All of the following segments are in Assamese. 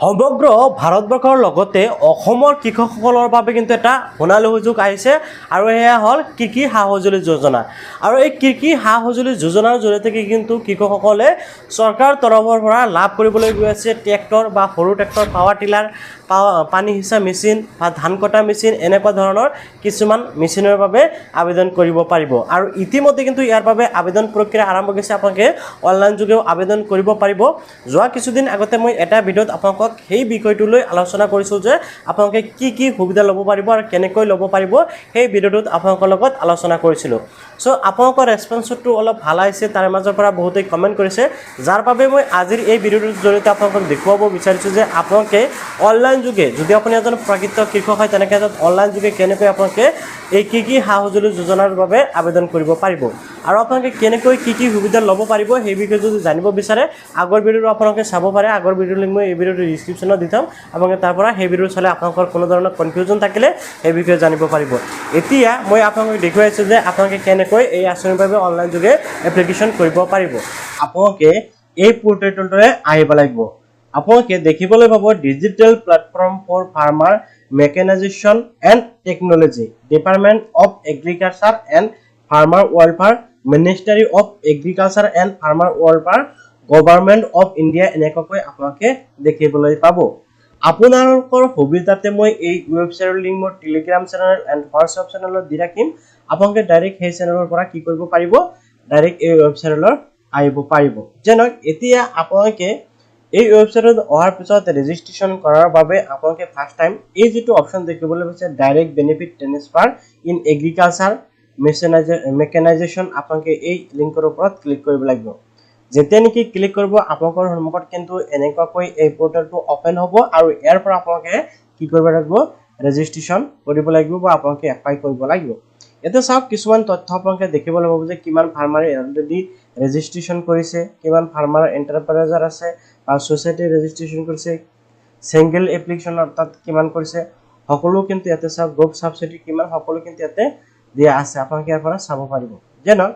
সমগ্ৰ ভাৰতবৰ্ষৰ লগতে অসমৰ কৃষকসকলৰ বাবে কিন্তু এটা সোণালী সুযোগ আহিছে আৰু এয়া হ'ল কৃষি সা-সঁজুলি যোজনা। আৰু এই কৃষি সা-সঁজুলি যোজনাৰ জৰিয়তে কিন্তু কৃষকসকলে চৰকাৰৰ তৰফৰ পৰা লাভ কৰিবলৈ গৈ আছে ট্ৰেক্টৰ বা সৰু ট্ৰেক্টৰ, পাৱাৰ টিলাৰ, পানী সিঁচা মেচিন বা ধান কটা মেচিন, এনেকুৱা ধৰণৰ কিছুমান মেচিনৰ বাবে আবেদন কৰিব পাৰিব। আৰু ইতিমধ্যে কিন্তু ইয়াৰ বাবে আবেদন প্ৰক্ৰিয়া আৰম্ভ হৈছে। আপোনালোকে অনলাইন যোগেও আবেদন কৰিব পাৰিব। যোৱা কিছুদিন আগতে মই এটা ভিডিঅ'ত আপোনালোকক সেই বিষয়টো লৈ আলোচনা কৰিছোঁ যে আপোনালোকে কি সুবিধা ল'ব পাৰিব আৰু কেনেকৈ ল'ব পাৰিব, সেই ভিডিঅ'টোত আপোনালোকৰ লগত আলোচনা কৰিছিলোঁ। চ' আপোনালোকৰ ৰেছপন্সটো অলপ ভাল আহিছে, তাৰে মাজৰ পৰা বহুতেই কমেণ্ট কৰিছে, যাৰ বাবে মই আজিৰ এই ভিডিঅ'টোৰ জৰিয়তে আপোনালোকক দেখুৱাব বিচাৰিছোঁ যে আপোনালোকে অনলাইন যোগে, যদি আপুনি এজন প্ৰকৃত কৃষক হয় তেনেকৈ অনলাইন যোগে কেনেকৈ আপোনালোকে এই কৃষি সা-সঁজুলি যোজনাৰ বাবে আবেদন কৰিব পাৰিব আৰু আপোনালোকে কেনেকৈ কি সুবিধা ল'ব পাৰিব, সেই বিষয়ে যদি জানিব বিচাৰে আগৰ ভিডিঅ'টো আপোনালোকে চাব পাৰে। আগৰ ভিডিঅ'ৰ লিংক মই এই ভিডিঅ'টোৰ ডিছক্ৰিপশ্যনত দি থ'ম। আপোনালোকে তাৰ পৰা সেই ভিডিঅ' চালে আপোনালোকৰ কোনো ধৰণৰ কনফিউজন থাকিলে সেই বিষয়ে জানিব পাৰিব। এতিয়া মই আপোনালোকক দেখুৱাইছোঁ যে আপোনালোকে কেনেকৈ এই আঁচনিৰ বাবে অনলাইন যোগে এপ্লিকেশ্যন কৰিব পাৰিব। আপোনালোকে এই পৰ্টেলটোৰে আহিব লাগিব। আপোনালোকে দেখিবলৈ পাব digital platform for farmer mechanisation and technology, department of agriculture and farmer welfare, ministry of agriculture and farmer welfare, government of India, এনেকুৱাকৈ আপোনালোকে দেখিবলৈ পাব। আপোনালোকৰ সুবিধাতে মই এই ৱেবছাইটৰ লিংক মোৰ টেলিগ্ৰাম চেনেল এণ্ড হোৱাটছআপ চেনেলত দি ৰাখিম। আপোনালোকে ডাইৰেক্ট সেই চেনেলৰ পৰা কি কৰিব পাৰিব, ডাইৰেক্ট এই ৱেবছাইটলৈ আহিব পাৰিব। যেনক এতিয়া আপোনালোকে এই ৱেবছাইটত অহাৰ পিছত ৰেজিষ্ট্ৰেশ্যন কৰাৰ বাবে আপোনালোকে ফাৰ্ষ্ট টাইম এই যিটো অপশ্যন দেখিবলৈ পাইছে direct benefit transfer in agriculture mechanisation, আপোনালোকে এই লিংকৰ ওপৰত ক্লিক কৰিব লাগিব। যেতিয়া নেকি ক্লিক কৰিব আপোনালোকৰ সন্মুখত কিন্তু এনেকুৱাকৈ এই পৰ্টেলটো অপেন হ'ব আৰু ইয়াৰ পৰা আপোনালোকে কি কৰিব লাগিব, ৰেজিষ্ট্ৰেশ্যন কৰিব লাগিব বা আপোনালোকে এপ্লাই কৰিব লাগিব। এতিয়া চাওক কিছুমান তথ্য আপোনালোকে দেখিবলৈ পাব যে কিমান ফাৰ্মাৰে অলৰেডি ৰেজিষ্ট্ৰেশ্যন কৰিছে, কিমান ফাৰ্মাৰ এণ্টাৰপ্ৰাইজাৰ আছে বা ছ'চাইটি ৰেজিষ্ট্ৰেশ্যন কৰিছে, ছিংগল এপ্লিকেশ্যন অৰ্থাৎ কিমান কৰিছে, সকলো কিন্তু ইয়াতে চাওক, গ্ৰুপ ছাবচিডি কিমান, সকলো কিন্তু ইয়াতে দিয়া আছে। আপোনালোকে ইয়াৰ পৰা চাব পাৰিব। যেনক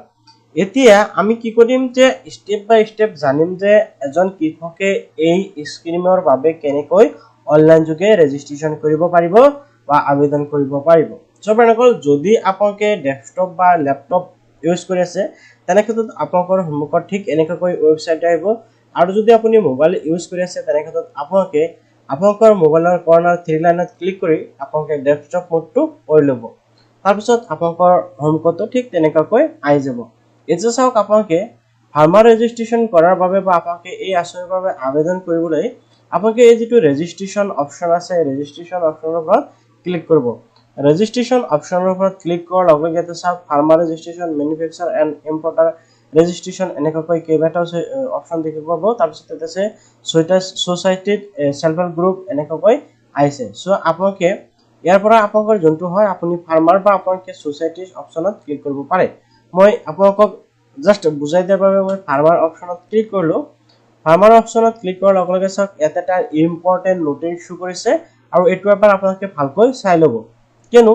এতিয়া আমি কি কৰিম যে ষ্টেপ বাই ষ্টেপ জানিম যে এজন কৃষকে এই স্কিমৰ বাবে কেনেকৈ অনলাইন যোগে ৰেজিষ্ট্ৰেশ্যন কৰিব পাৰিব বা আবেদন কৰিব পাৰিব। চ' ফ্ৰেণ্ডসকল, যদি আপোনালোকে ডেস্কটপ বা লেপটপ ইউজ কৰি আছে তেনেক্ষেত্ৰত আপোনালোকৰ সন্মুখত ঠিক এনেকুৱাকৈ ৱেবছাইট আহিব। আৰু যদি আপুনি মোবাইল ইউজ কৰি আছে তেনেক্ষেত্ৰত আপোনালোকে আপোনালোকৰ মোবাইলৰ কৰ্ণাৰ 3 লাইনত ক্লিক কৰি আপোনালোকে ডেস্কটপ মোডটো কৰি ল'ব। তাৰপিছত আপোনালোকৰ সন্মুখতো ঠিক তেনেকুৱাকৈ আহি যাব। এতিয়া চাওক, আপোনালোকে ফাৰ্মাৰ ৰেজিষ্ট্ৰেশ্যন কৰাৰ বাবে বা আপোনালোকে এই আঁচনিৰ বাবে আবেদন কৰিবলৈ আপোনালোকে এই যিটো ৰেজিষ্ট্ৰেশ্যন অপশ্যন আছে, ৰেজিষ্ট্ৰেশ্যন অপশ্যনৰ ওপৰত ক্লিক কৰিব। ৰেজিষ্ট্ৰেশ্যন অপশ্যনৰ ওপৰত ক্লিক কৰাৰ লগে লগে ইয়াতে চাওক farmer registration, manufacture and ইম্পৰ্টাৰ registration, এনেকুৱাকৈ কেইবাটাও অপশ্যন দেখিব পাব। তাৰপিছত ইয়াতে আছে ছ'চাইটিত চেল্ফ হেল্প গ্ৰুপ, এনেকুৱাকৈ আহিছে। চ' আপোনালোকে ইয়াৰ পৰা আপোনালোকৰ যোনটো হয় আপুনি ফাৰ্মাৰ বা আপোনালোকে ছ'চাইটিৰ অপশ্যনত ক্লিক কৰিব পাৰে। মই আপোনালোকক জাষ্ট বুজাই দিয়াৰ বাবে মই ফাৰ্মাৰ অপশ্যনত ক্লিক কৰিলোঁ। ফাৰ্মাৰ অপশ্যনত ক্লিক কৰাৰ লগে লগে চাওক ইয়াতে এটা ইম্পৰ্টেণ্ট নটিচ শ্ব' কৰিছে আৰু এইটো এবাৰ আপোনালোকে ভালকৈ চাই ল'ব, কিয়নো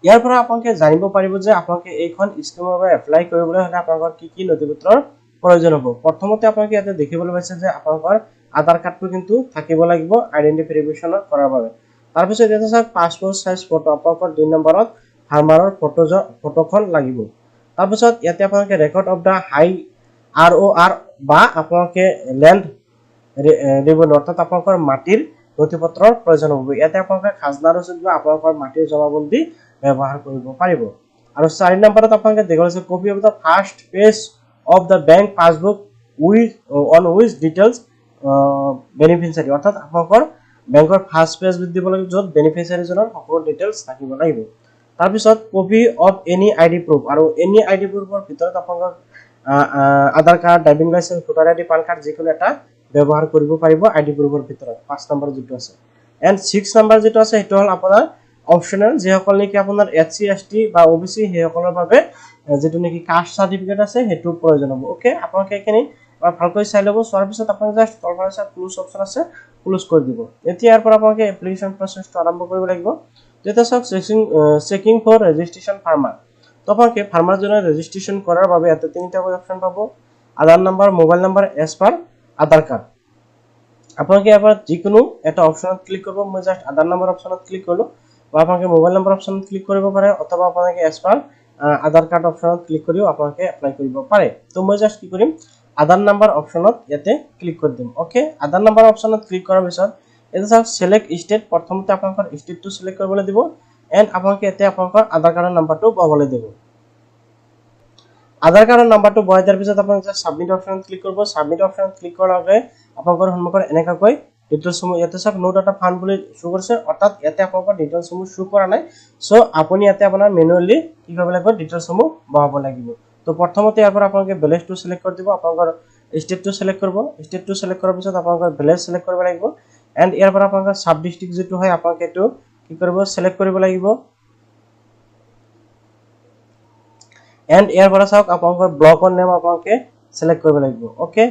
ইয়াৰ পৰা আপোনালোকে জানিব পাৰিব যে আপোনালোকে এইখন স্কিমৰ বাবে এপ্লাই কৰিবলৈ হ'লে আপোনালোকৰ কি নথিপত্ৰৰ প্ৰয়োজন হ'ব। প্ৰথমতে আপোনালোকে ইয়াতে দেখিবলৈ পাইছে যে আপোনালোকৰ আধাৰ কাৰ্ডটো কিন্তু থাকিব লাগিব আইডেণ্টিফিকেশ্যন কৰাৰ বাবে। তাৰপিছত ইয়াতে চাওক পাছপোৰ্ট চাইজ ফটো, আপোনালোকৰ 2 নম্বৰত ফাৰ্মাৰৰ ফটোখন লাগিব। তাৰপিছত ইয়াতে আপোনালোকে record of the high ROR বা আপোনালোকে লেণ্ড ৰেভিনিউ অৰ্থাৎ আপোনালোকৰ মাটিৰ নথিপত্ৰৰ প্ৰয়োজন হ'ব। ইয়াতে আপোনালোকে খাজনা ৰচিদ বা আপোনালোকৰ মাটিৰ জমাবন্দী ব্যৱহাৰ কৰিব পাৰিব। আৰু 4 নম্বৰত আপোনালোকে দেখিছে copy of the first page of the bank passbook on wish details beneficiary, অৰ্থাৎ আপোনালোকৰ বেংকৰ ফাৰ্ষ্ট পেজ দিব লাগিব য'ত বেনিফিচিয়াৰীজনৰ সকলো ডিটেইলছ থাকিব লাগিব। তাৰপিছত copy of any ID proof, আৰু এনি আইডি প্ৰুফৰ ভিতৰত আপোনালোকৰ Aadhaar card, driving licence, voter ID, PAN card যিকোনো এটা ব্যৱহাৰ কৰিব পাৰিব আইডি প্ৰুফৰ ভিতৰত। 5 নম্বৰ যিটো আছে এণ্ড 6 নম্বৰ যিটো আছে সেইটো হ'ল আপোনাৰ অপশ্যনেল, যিসকল নেকি আপোনাৰ SC ST বা OBC সেইসকলৰ বাবে যিটো নেকি কাষ্ট চাৰ্টিফিকেট আছে সেইটো প্ৰয়োজন হ'ব। অ'কে, আপোনালোকে এইখিনি ভালকৈ চাই ল'ব। চোৱাৰ পিছত আপোনালোকে জাষ্ট তলৰ পৰা ক্লোজ অপশ্যন আছে, ক্লোজ কৰি দিব। এতিয়া ইয়াৰ পৰা আপোনালোকে এপ্লিকেশ্যন প্ৰচেছটো আৰম্ভ কৰিব লাগিব। যেতিয়া চাওক চেকিং ফৰ ৰেজিষ্ট্ৰেশ্যন ফাৰ্মাৰ, তো আপোনালোকে ফাৰ্মাৰজনে ৰেজিষ্ট্ৰেশ্যন কৰাৰ বাবে ইয়াতে 3টা অপশ্যন পাব, Aadhaar number, mobile number as per Aadhaar card. আপোনালোকে ইয়াৰ পৰা যিকোনো এটা অপশ্যনত ক্লিক কৰিব মই জাস্ট আধাৰ নম্বৰ অপশ্যনত ক্লিক কৰিলো বা আপোনালোকে মোবাইল নম্বৰ অপশ্যনত ক্লিক কৰিব পাৰে অথবা আপোনালোকে এজ পাৰ আধাৰ কাৰ্ড অপশ্যনত ক্লিক কৰিও আপোনালোকে এপ্লাই কৰিব পাৰে তো মই জাস্ট কি কৰিম আধাৰ নম্বৰ অপশ্যনত ইয়াতে ক্লিক কৰি দিম ওকে আধাৰ নম্বৰ অপশ্যনত ক্লিক কৰাৰ পিছত এটা চাওক সিলেক্ট ষ্টেট প্ৰথমতে আপোনালোকৰ ষ্টেটটো সিলেক্ট কৰিবলৈ দিব এন্ড আপোনালোকে ইয়াতে আপোনালোকৰ আধাৰ কাৰ্ডৰ নম্বৰটো বহাবলৈ দিব আধাৰ কাৰ্ডৰ নম্বৰটো বহাই দিয়াৰ পিছত আপোনালোকে সাবমিট অপশ্যনত ক্লিক কৰিব সাবমিট অপশ্যনত ক্লিক কৰাৰ লগে আপোনালোকৰ সন্মুখত এনেকৈ ডিটেইলছসমূহ ইয়াতে চাওক নো ডাটা ফান্ড বুলি শো কৰিছে অৰ্থাৎ ইয়াতে আপোনালোকৰ ডিটেইলছসমূহ শো কৰা নাই সো আপুনি ইয়াতে আপোনাৰ মেনুৱেলি কি কৰিব লাগিব ডিটেইলছসমূহ বহাব লাগিব তো প্ৰথমতে ইয়াৰ পৰা আপোনালোকে বেলেজটো সিলেক্ট কৰি দিব আপোনালোকৰ ষ্টেটটো সিলেক্ট কৰিব ষ্টেটটো সিলেক্ট কৰাৰ পিছত আপোনালোকৰ বেলেজ সিলেক্ট কৰিব লাগিব এন্ড ইয়াৰ পৰা আপোনালোকৰ সাব ডিস্ট্ৰিক্ট যেটো হয় আপোনালোকে এটো কি কৰিব সিলেক্ট কৰিব লাগিব এন্ড ইয়াৰ পৰা চাওক আপোনালোকৰ ব্লকৰ নেম আপোনালোকে সিলেক্ট কৰিব লাগিব ওকে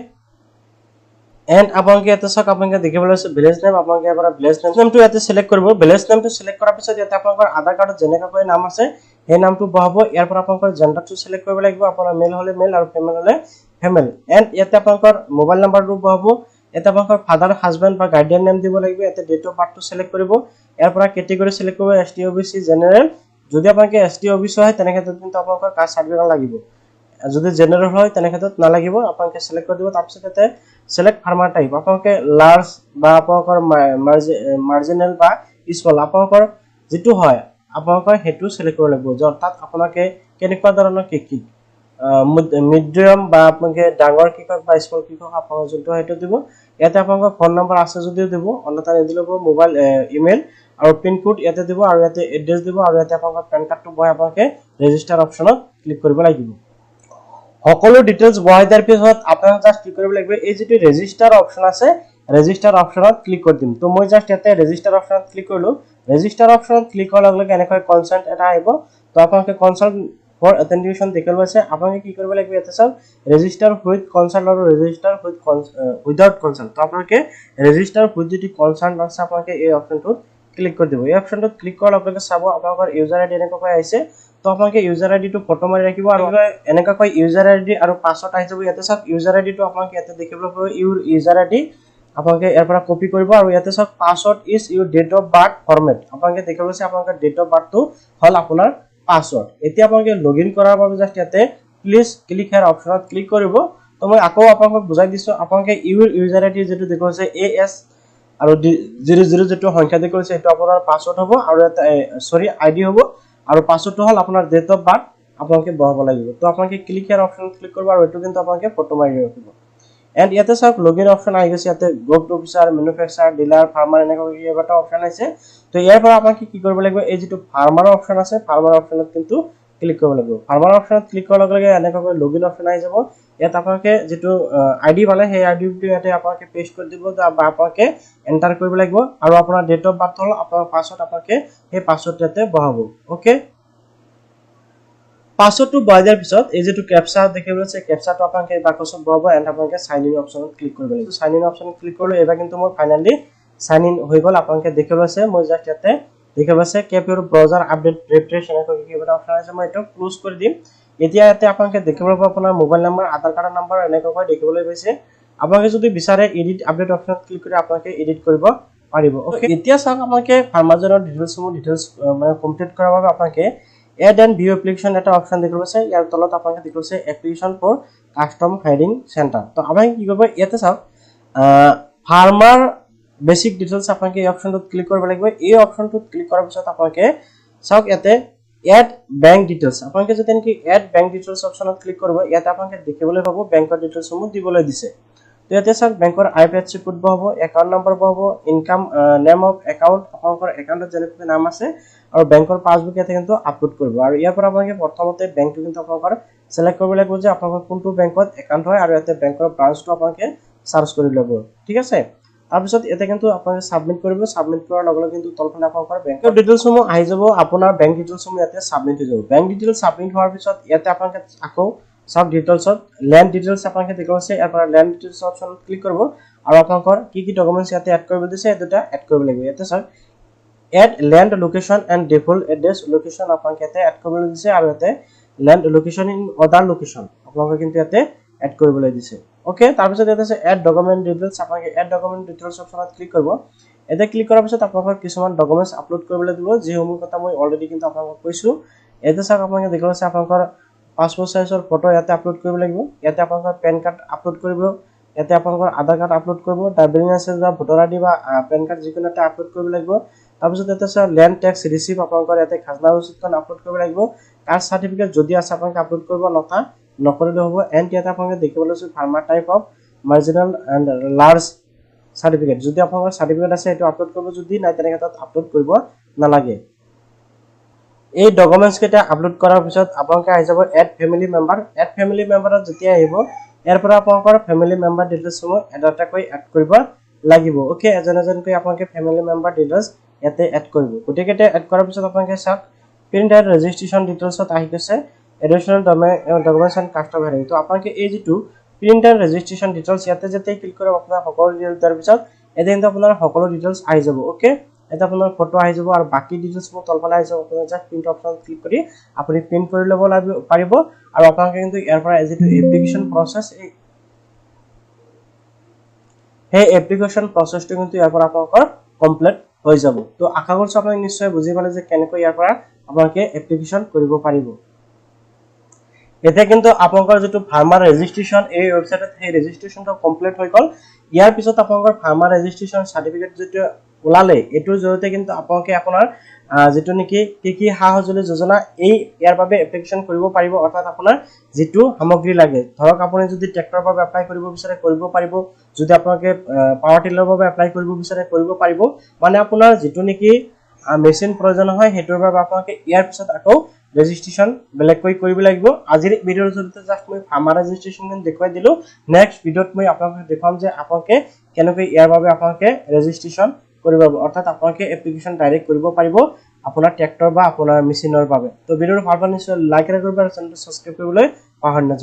এন্ড আপোনালোকে ইয়াতে চাওক আপোনালোকে দেখিবলৈ আছে ভিলেজ নেম আপোনালোকে ইয়াৰ পৰা ভিলেজ নেমটো ইয়াতে সিলেক্ট কৰিব ভিলেজ নেমটো সিলেক্ট কৰাৰ পিছত ইয়াতে আপোনালোকৰ আধাৰ কাৰ্ডত যেনেকৈ নাম আছে সেই নামটো বহাব ইয়াৰ পৰা আপোনালোকৰ জেন্ডাৰটো সিলেক্ট কৰিব লাগিব আপোনাৰ মেল হলে মেল আৰু ফিমেল হলে ফিমেল এন্ড ইয়াতে আপোনালোকৰ মোবাইল নাম্বাৰটো বহাব এটা আপোনালোকৰ ফাদাৰ হাজবেণ্ড বা গাৰ্ডিয়ান নেম দিব লাগিব ইয়াতে ডেট অফ বাৰ্থটো সিলেক্ট কৰিব ইয়াৰ পৰা ক্যাটাগৰী সিলেক্ট কৰিব এসটি ওবিসি জেনাৰেল যদি আপোনালোকে এসটি ওবিসি হয় তেনে ক্ষেত্ৰত কিন্তু আপোনালোকৰ কাষ্ট সাৰ্টিফিকেট লাগিব যদি জেনাৰেল হয় তেনে ক্ষেত্ৰত নালাগিব আপোনালোকে সিলেক্ট কৰি দিব তাৰ পিছত ইয়াতে সিলেক্ট ফাৰ্মাৰ টাইপ আপোনালোকে লাৰ্জ বা আপোনালোকৰ মাৰ্জিনাল বা স্মল আপোনালোকৰ যেটো হয় আপোনালোকৰ হেতু সিলেক্ট কৰিব লাগিব অৰ্থাৎ আপোনালোকে কেনেকুৱা ধৰণৰ কি মিডিয়াম বা আপোনালোকে ডাঙৰ কিকক বা স্মল কিকক আপোনালোকে যেটো হেতু দিব ইয়াতে আপোনালোকৰ ফোন নম্বৰ আছে যদিও দিব অন্যথা নিদিলেও মোবাইল ইমেইল আৰু পিন কোড ইয়াতে দিব আৰু ইয়াতে এড্ৰেছ দিব আৰু ইয়াতে আপোনালোকৰ পেন কাৰ্ডটো বহাই আপোনালোকে ৰেজিষ্টাৰ অপশ্যনত ক্লিক কৰিব লাগিব সকলো ডিটেইলছ বহাই দিয়াৰ পিছত আপোনালোকে জাস্ট কি কৰিব লাগিব এই যেটো ৰেজিষ্টাৰ অপশ্যন আছে ৰেজিষ্টাৰ অপশ্যনত ক্লিক কৰি দিম তো মই জাস্ট ইয়াতে ৰেজিষ্টাৰ অপশ্যনত ক্লিক কৰিলো ৰেজিষ্টাৰ অপশ্যনত ক্লিক কৰাৰ লগে লগে এনেকৈ কনসেন্ট এটা আহিব তো আপোনালোকে কনসাল্ট ফৰ অথেন্টিকেশন দেখালো আছে আপোনালোকে কি কৰিব লাগিব ইয়াতে চাওক ৰেজিষ্টাৰ উইথ কনসাল্ট আৰু ৰেজিষ্টাৰ উইথ উইদাউট কনসাল্ট তো আপোনালোকে ৰেজিষ্টাৰ উইথ যেটো কনসাল্ট আছে আপোনালোকে এই অপশ্যনটোত ক্লিক কৰি দিব এই অপশ্যনটোত ক্লিক কৰাৰ লগে লগে চাব আপোনালোকৰ ইউজাৰ আইডি এনেকৈ আহিছে তো আপোনালোকে ইউজাৰ আইডিটো ফটো মাৰি ৰাখিব আৰু এনেকৈ ইউজাৰ আইডি আৰু পাছৱৰ্ড আহি যাব ইয়াতে চাওক ইউজাৰ আইডিটো আপোনালোকে ইয়াতে দেখিবলৈ পাব ইউজাৰ আইডি আপোনালোকে ইয়াৰ পৰা কপি কৰিব আৰু ইয়াতে চাওক password is your date of birth format আপোনালোকে দেখিব আছে আপোনালোকৰ ডেট অফ বাৰ্থটো হল আপোনাৰ পাছৱৰ্ড এতিয়া আপোনালোকে লগইন কৰাৰ বাবে জাস্ট ইয়াতে প্লিজ ক্লিক হিয়াৰ অপশ্যনত ক্লিক কৰিব তো মই আকৌ আপোনালোকক বুজাই দিছো আপোনালোকে ইউজাৰ আইডি যেটো দেখো আছে এএছ আৰু 00 যেটো সংখ্যা দেখো আছে এটা আপোনাৰ পাছৱৰ্ড হ'ব আৰু এটা সৰি আইডি হ'ব আৰু পাছৱৰ্ডটো হল আপোনাৰ ডেট অফ বাৰ্থ আপোনালোকে বহাব লাগিব তো আপোনালোকে ক্লিক হিয়াৰ অপশ্যনত ক্লিক কৰিব আৰু এটো কিন্তু আপোনালোকে ফটো মাৰি ৰাখিব এন্ড ইয়াতে চাওক লগইন অপশ্যন আহি গৈছে ইয়াতে group officer manufacturer dealer farmer এনেকৈ এটা অপশ্যন আছে তো ইয়াৰ পৰা আপোনালোকে কি কৰিব লাগিব এই যেটো ফাৰ্মাৰ অপশ্যন আছে ফাৰ্মাৰ অপশ্যনত কিন্তু ক্লিক কৰিব লাগিব ফাৰ্মাৰ অপশ্যনত ক্লিক কৰাৰ লগে লগে এনেকৈ লগইন অপশ্যন আহি যাব ইয়াত আপোনালোকে যেটো আইডি পালে সেই আইডিটো ইয়াতে আপোনালোকে পেষ্ট কৰি দিব বা আপোনালোকে এন্টাৰ কৰিব লাগিব আৰু আপোনাৰ ডেট অফ বাৰ্থ হল আপোনাৰ পাছৱৰ্ড আপোনালোকে সেই পাছৱৰ্ডটো ইয়াতে বহাব ওকে পাছৱৰ্ডটো বহাই দিয়াৰ পিছত এই যেটো ক্যাপচা দেখিবলৈ আছে ক্যাপচাটো আপোনালোকে বাকচত বহাব এন্ড আপোনালোকে সাইন ইন অপশ্যনত ক্লিক কৰিব লাগিব সাইন ইন অপশ্যনত ক্লিক কৰিলে এবাৰ কিন্তু মই ফাইনালি সাইন ইন হৈ গল আপোনালোকে দেখিবলৈ আছে মই জাস্ট ইয়াতে দেখিবলৈ আছে কেপ ইউৰ ব্ৰাউজাৰ আপডেট ৰিফ্ৰেছ এনেকৈ কিবা অপশ্যন আছে মই এটো ক্লোজ কৰি দিম এতিয়া ইয়াতে আপোনালোকে দেখিবলৈ পাব আপোনাৰ মোবাইল নম্বৰ আধাৰ কাৰ্ডৰ নম্বৰ এনেকৈ দেখিবলৈ পাইছে আপোনালোকে যদি বিচাৰে এডিট আপডেট অপশ্যনত ক্লিক কৰি আপোনালোকে এডিট কৰিব পাৰিব ওকে এতিয়া চাওক আপোনালোকে ফাৰ্মাজনৰ ডিটেইলছ মানে কমপ্লিট কৰাৰ বাবে আপোনালোকে এড এণ্ড ভিউ এপ্লিকেশন এটা অপশ্যন দেখিবলৈ আছে ইয়াৰ তলত আপোনালোকে দেখিবলৈ আছে application for custom hiring centre তো আপোনালোকে কি কৰিব ইয়াতে চাওক ফাৰ্মাৰ বেসিক ডিটেইলছ আপোনালোকে এই অপশ্যনটোত ক্লিক কৰিব লাগিব এই অপশ্যনটোত ক্লিক কৰাৰ পিছত আপোনালোকে চাওক ইয়াতে এড বেংক ডিটেইলছ আপোনালোকে যদি নেকি এড বেংক ডিটেইলছ অপশ্যনত ক্লিক কৰিব ইয়াতে আপোনালোকে দেখিবলৈ পাব বেংকৰ ডিটেইলছসমূহ দিবলৈ দিছে তো ইয়াতে চাওক বেংকৰ আইএফএসচি কোড বহাব একাউন্ট নম্বৰ বহাব ইনকাম নেম অফ একাউন্ট আপোনালোকৰ একাউন্টত যেনেকৈ নাম আছে আৰু বেংকৰ পাসবুক ইয়াতে কিন্তু আপলোড কৰিব আৰু ইয়াৰ পৰা আপোনালোকে প্ৰথমতে বেংকটো কিন্তু আপোনালোকৰ সিলেক্ট কৰিব লাগিব যে আপোনালোকৰ কোনটো বেংকত একাউন্ট হয় আৰু ইয়াতে বেংকৰ ব্ৰাঞ্চটো আপোনালোকে সাৰ্চ কৰি ল'ব ঠিক আছে তাৰপিছত ইয়াতে কিন্তু আপোনালোকে সাবমিট কৰিব সাবমিট কৰাৰ লগে লগে কিন্তু তলফালে আপোনালোকৰ বেংকৰ ডিটেইলছসমূহ আহি যাব আপোনাৰ বেংক ডিটেইলছসমূহ ইয়াতে সাবমিট হৈ যাব বেংক ডিটেইলছ সাবমিট হোৱাৰ পিছত ইয়াতে আপোনালোকে আকৌ সব ডিটেইলছত ল্যান্ড ডিটেইলছ আপোনালোকে দেখিব আছে ইয়াৰ পৰা ল্যান্ড ডিটেইলছ অপশ্যনত ক্লিক কৰিব আৰু আপোনালোকৰ কি ডকুমেন্টছ ইয়াতে এড কৰিব দিছে এটা এড কৰিব লাগিব ইয়াতে চাওক add land location and default address location আপোনালোকে ইয়াতে এড কৰিব দিছে আৰু ইয়াতে land location in other location আপোনালোকে কিন্তু ইয়াতে এড কৰিবলৈ দিছে ওকে তাৰপিছত ইয়াত আছে এড ডকুমেন্ট ডিটেইলছ আপোনালোকে এড ডকুমেন্ট ডিটেইলছ অপচনত ক্লিক কৰিব এটা ক্লিক কৰাৰ পিছত আপোনালোকৰ কিছুমান ডকুমেন্টছ আপলোড কৰিবলৈ দিব যিসমূহ কথা মই অলৰেডি কিন্তু আপোনালোকক কৈছো এটা চাওক আপোনালোকে দেখিব আছে আপোনালোকৰ পাসপোৰ্ট সাইজৰ ফটো ইয়াতে আপলোড কৰিব লাগিব ইয়াতে আপোনালোকৰ পেন কাৰ্ড আপলোড কৰিব ইয়াতে আপোনালোকৰ আধাৰ কাৰ্ড আপলোড কৰিব ড্ৰাইভিং লাইসেন্স বা ভোটাৰ আইডি বা পেন কাৰ্ড যিকোনো এটা আপলোড কৰিব লাগিব তাৰপিছত ইয়াতে আছে ল্যান্ড ট্যাক্স ৰিসিভ আপোনালোকৰ ইয়াতে খাজনা ৰচিদখন আপলোড কৰিব লাগিব কাষ্ট সাৰ্টিফিকেট যদি আছে আপোনালোকে আপলোড কৰিব নকৰিলে হ'ব এন্ড ইয়াতে আপোনালোকে দেখিবলৈ আছে farmer type of marginal and large certificate যদি আপোনালোকৰ সাৰ্টিফিকেট আছে এটো আপলোড কৰিব যদি নাই তেনে ক্ষেত্ৰত আপলোড কৰিব নালাগে এই ডকুমেন্টস কেটা আপলোড কৰাৰ পিছত আপোনালোকে আহি যাব এড ফ্যামিলি মেম্বাৰত যেতিয়া আহিব ইয়াৰ পৰা আপোনালোকৰ ফ্যামিলি মেম্বাৰ ডিটেইলছ সমূহ এটা কৈ এড কৰিব লাগিব ওকে এজনকৈ আপোনালোকে ফ্যামিলি মেম্বাৰ ডিটেইলছ ইয়াতে এড কৰিব গটেকেটা এড কৰাৰ পিছত আপোনালোকে চাওক প্ৰিন্ট এণ্ড ৰেজিষ্ট্ৰেচন ডিটেইলছত আহি গৈছে additional documents and custom hearing তো আপোনালোকে এই যেটো প্ৰিন্ট এণ্ড ৰেজিষ্ট্ৰেচন ডিটেইলছ ইয়াতে যেতিয়া ক্লিক কৰিব আপোনাৰ সকলো ডিটেইলছ তাৰ পিছত এতে কিন্তু আপোনাৰ সকলো ডিটেইলছ আহি যাব ওকে এটা আপোনাৰ ফটো আহি যাব আৰু বাকি ডিটেইলছ মো তলফালে আহি যাব আপোনাৰ জাস্ট প্ৰিন্ট অপচন ক্লিক কৰি আপুনি প্ৰিন্ট কৰি ল'ব পাৰিব আৰু আপোনালোকে কিন্তু ইয়াৰ পৰা যেটো এপ্লিকেশন প্ৰসেস এই এপ্লিকেশন প্ৰসেসটো কিন্তু ইয়াৰ পৰা আপোনালোকৰ কমপ্লিট হৈ যাব তো আশা কৰিছো আপোনালোকে নিশ্চয় বুজি পালে যে কেনেকৈ ইয়াৰ পৰা আপোনালোকে এপ্লিকেশন কৰিব পাৰিব এতে কিন্তু আপোনালোকৰ যেটো ফাৰ্মাৰ ৰেজিষ্ট্ৰেচন এই ওয়েবসাইটত এই ৰেজিষ্ট্ৰেচনটো কমপ্লিট হৈ গল ইয়াৰ পিছত আপোনালোকৰ ফাৰ্মাৰ ৰেজিষ্ট্ৰেচন সাৰ্টিফিকেট যেটো ওলালে এটোৰ জৰিয়তে কিন্তু আপোনালোকে আপোনাৰ যেটো নেকি কি হাহজলি যোজনা এই ইয়াৰ বাবে এপ্লিকেশন কৰিব পাৰিব অৰ্থাৎ আপোনাৰ যেটো সামগ্ৰী লাগে ধৰক আপুনি যদি ট্ৰেক্টৰৰ বাবে এপ্লাই কৰিব বিচাৰে কৰিব পাৰিব যদি আপোনালোকে পাৱাৰ টিলাৰৰ বাবে এপ্লাই কৰিব বিচাৰে কৰিব পাৰিব মানে আপোনাৰ যেটো নেকি মেচিন প্ৰয়োজন হয় হেতুৰ বাবে আপোনালোকে ইয়াৰ পিছত আকৌ ৰেজিষ্ট্ৰেচন বেলেগকৈ কৰিব লাগিব আজিৰ ভিডিওৰ জৰিয়তে জাস্ট মই ফাৰ্মাৰ ৰেজিষ্ট্ৰেচন দেখুৱাই দিলো নেক্সট ভিডিওত মই আপোনালোকক দেখাম যে আপোনালোকে কেনেকৈ ইয়াৰ বাবে আপোনালোকে ৰেজিষ্ট্ৰেচন কৰিব অৰ্থাৎ আপোনালোকে এপ্লিকেশন ডাইৰেক্ট কৰিব পাৰিব আপোনাৰ ট্ৰেক্টৰ বা আপোনাৰ মেচিনৰ বাবে তো ভিডিওটো ভাল পালে নিশ্চয় লাইক কৰিব আৰু চেনেলটো সাবস্ক্ৰাইব কৰিবলৈ পাহৰি নাযাব